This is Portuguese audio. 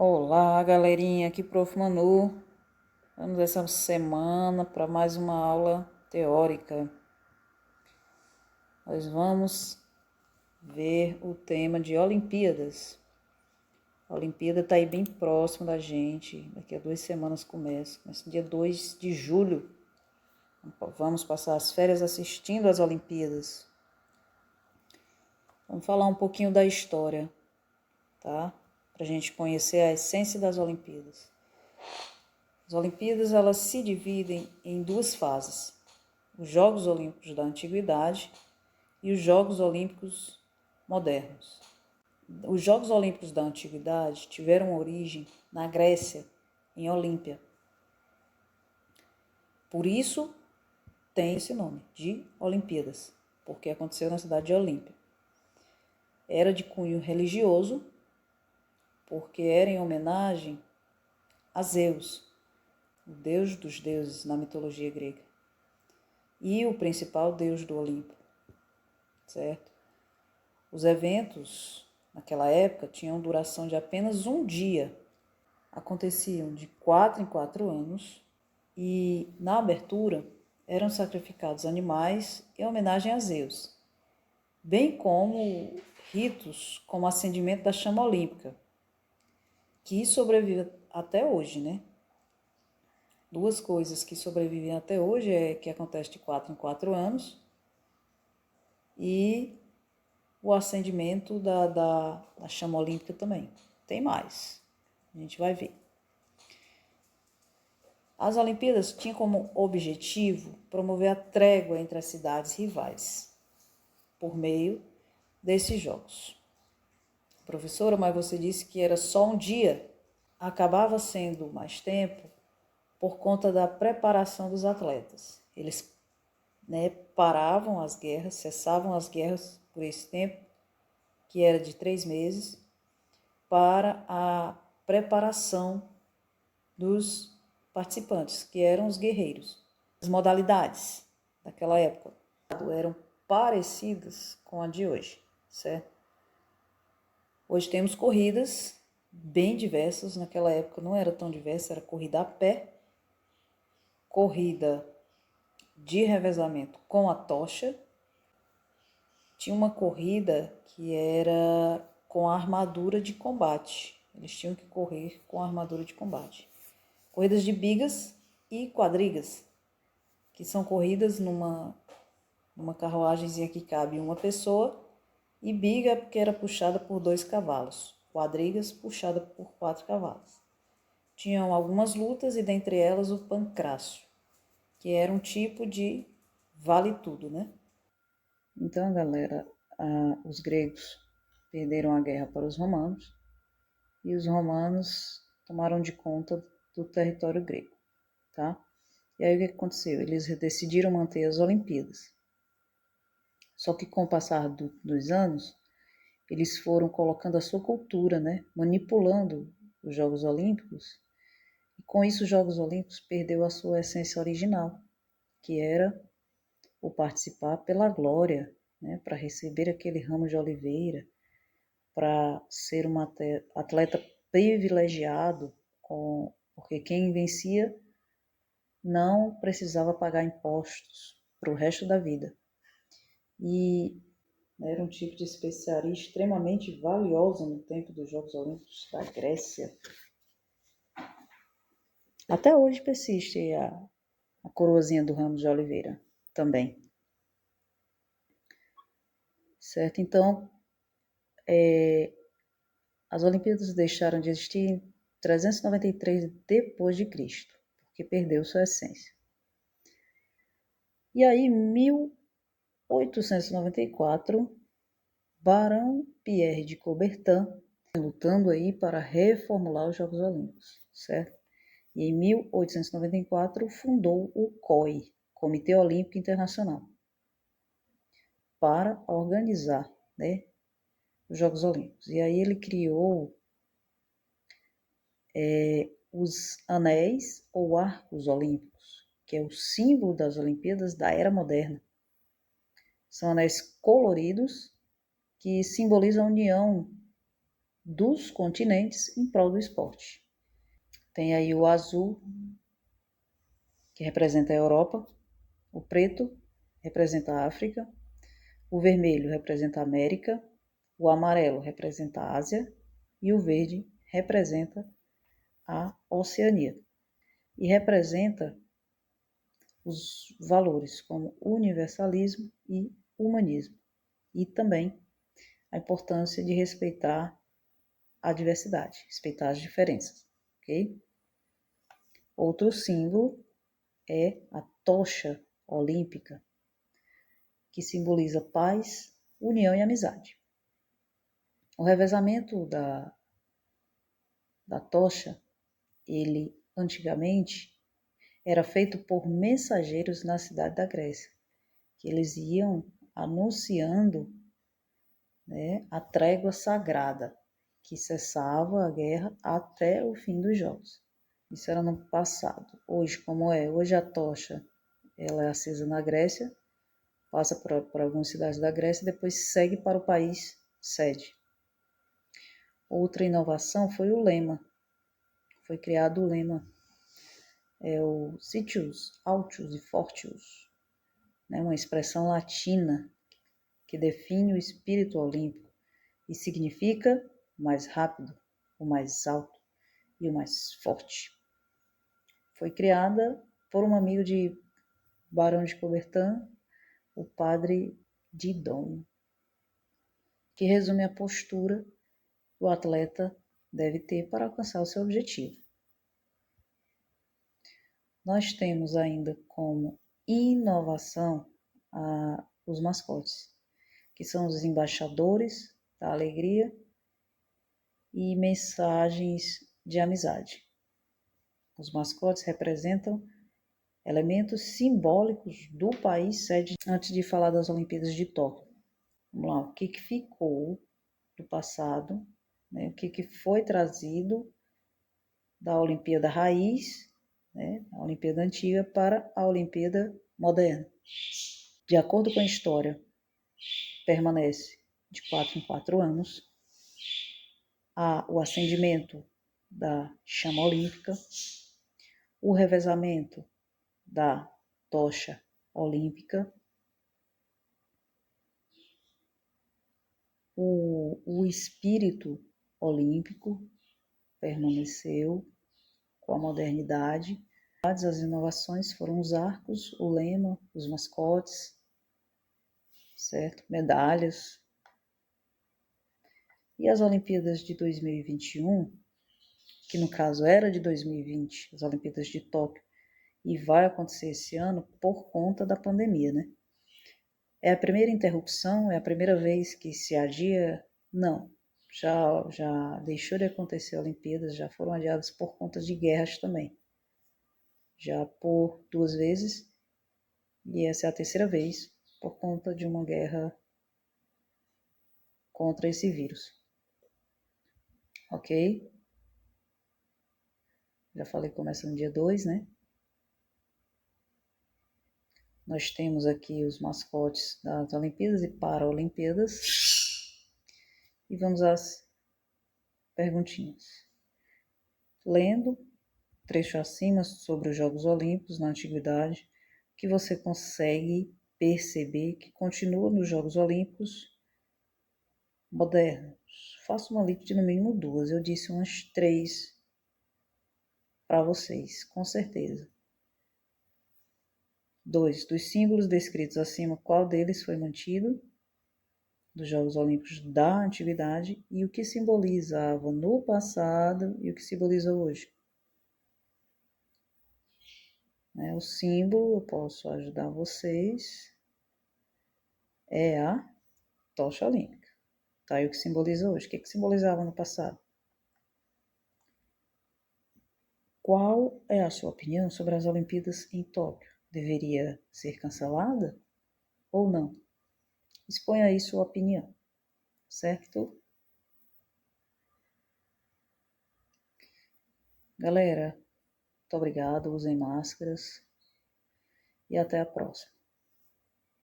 Olá, galerinha, aqui Prof. Manu. Vamos essa semana para mais uma aula teórica. Nós vamos ver o tema de Olimpíadas. A Olimpíada está aí bem próximo da gente. Daqui a 2 semanas começa dia 2 de julho. Vamos passar as férias assistindo às Olimpíadas. Vamos falar um pouquinho da história, tá? Para a gente conhecer a essência das Olimpíadas. As Olimpíadas elas se dividem em 2 fases: os Jogos Olímpicos da Antiguidade e os Jogos Olímpicos modernos. Os Jogos Olímpicos da Antiguidade tiveram origem na Grécia, em Olímpia. Por isso tem esse nome, de Olimpíadas, porque aconteceu na cidade de Olímpia. Era de cunho religioso, porque era em homenagem a Zeus, o deus dos deuses na mitologia grega, e o principal deus do Olimpo, certo? Os eventos, naquela época, tinham duração de apenas um dia. Aconteciam de 4 em 4 anos e, na abertura, eram sacrificados animais em homenagem a Zeus, bem como ritos como o acendimento da chama olímpica, que sobrevive até hoje, né? 2 coisas que sobrevivem até hoje é que acontece de 4 em 4 anos e o acendimento da chama olímpica também. Tem mais, a gente vai ver. As Olimpíadas tinham como objetivo promover a trégua entre as cidades rivais, por meio desses jogos. Professora, mas você disse que era só um dia. Acabava sendo mais tempo por conta da preparação dos atletas. Eles paravam as guerras, cessavam as guerras por esse tempo, que era de 3 meses, para a preparação dos participantes, que eram os guerreiros. As modalidades daquela época eram parecidas com a de hoje, certo? Hoje temos corridas bem diversas, naquela época não era tão diversa, era corrida a pé, corrida de revezamento com a tocha, tinha uma corrida que era com a armadura de combate, eles tinham que correr com a armadura de combate. Corridas de bigas e quadrigas, que são corridas numa carruagemzinha que cabe uma pessoa, e biga porque era puxada por 2 cavalos, quadrigas puxada por 4 cavalos. Tinham algumas lutas e dentre elas o pancrácio, que era um tipo de vale tudo, né? Então, galera, os gregos perderam a guerra para os romanos e os romanos tomaram de conta do território grego, tá? E aí o que aconteceu? Eles decidiram manter as Olimpíadas. Só que com o passar dos anos, eles foram colocando a sua cultura, né? Manipulando os Jogos Olímpicos. E com isso os Jogos Olímpicos perdeu a sua essência original, que era o participar pela glória, né? Para receber aquele ramo de oliveira, para ser um atleta privilegiado, porque quem vencia não precisava pagar impostos para o resto da vida. E era um tipo de especiaria extremamente valiosa no tempo dos Jogos Olímpicos da Grécia. Até hoje persiste a coroazinha do ramo de oliveira também. Certo? Então, as Olimpíadas deixaram de existir em 393 depois de Cristo, porque perdeu sua essência. E aí, em 1894, Barão Pierre de Coubertin, lutando aí para reformular os Jogos Olímpicos, certo? E em 1894 fundou o COI, Comitê Olímpico Internacional, para organizar, né, os Jogos Olímpicos. E aí ele criou os anéis ou arcos olímpicos, que é o símbolo das Olimpíadas da era moderna. São anéis coloridos que simbolizam a união dos continentes em prol do esporte. Tem aí o azul, que representa a Europa, o preto representa a África, o vermelho representa a América, o amarelo representa a Ásia e o verde representa a Oceania. E representa os valores como universalismo e humanismo. E também a importância de respeitar a diversidade, respeitar as diferenças, ok? Outro símbolo é a tocha olímpica, que simboliza paz, união e amizade. O revezamento da tocha, ele antigamente era feito por mensageiros na cidade da Grécia, que eles iam anunciando, né, a trégua sagrada, que cessava a guerra até o fim dos jogos. Isso era no passado. Hoje, como é? Hoje a tocha ela é acesa na Grécia, passa por algumas cidades da Grécia e depois segue para o país sede. Outra inovação foi o lema. Foi criado o lema. É o Citius, Altius e Fortius, né? Uma expressão latina que define o espírito olímpico e significa o mais rápido, o mais alto e o mais forte. Foi criada por um amigo de Barão de Coubertin, o padre Didon, que resume a postura que o atleta deve ter para alcançar o seu objetivo. Nós temos ainda como inovação os mascotes, que são os embaixadores da alegria e mensagens de amizade. Os mascotes representam elementos simbólicos do país sede. Antes de falar das Olimpíadas de Tóquio, vamos lá, o que ficou do passado, né? O que foi trazido da Olimpíada Raiz, né? A Olimpíada Antiga para a Olimpíada Moderna. De acordo com a história, permanece de 4 em 4 anos. Há o acendimento da chama olímpica, o revezamento da tocha olímpica, o espírito olímpico permaneceu com a modernidade. As inovações foram os arcos, o lema, os mascotes, certo? Medalhas. E as Olimpíadas de 2021, que no caso era de 2020, as Olimpíadas de Tóquio, e vai acontecer esse ano por conta da pandemia, né? É a primeira interrupção? É a primeira vez que se adia? Não. Já deixou de acontecer Olimpíadas, já foram adiadas por conta de guerras também. Já por 2 vezes, e essa é a terceira vez, por conta de uma guerra contra esse vírus. Ok? Já falei que começa no dia 2, né? Nós temos aqui os mascotes das Olimpíadas e Paralimpíadas. E vamos às perguntinhas. Lendo trecho acima sobre os Jogos Olímpicos na Antiguidade, que você consegue perceber que continua nos Jogos Olímpicos modernos. Faço uma lista de no mínimo 2, eu disse umas 3 para vocês, com certeza. 2. Dos símbolos descritos acima, qual deles foi mantido dos Jogos Olímpicos da Antiguidade e o que simbolizava no passado e o que simboliza hoje? O símbolo, eu posso ajudar vocês, é a tocha olímpica. Tá aí o que simboliza hoje. O que simbolizava no passado? Qual é a sua opinião sobre as Olimpíadas em Tóquio? Deveria ser cancelada ou não? Exponha aí sua opinião, certo? Galera, muito obrigado, usem máscaras e até a próxima.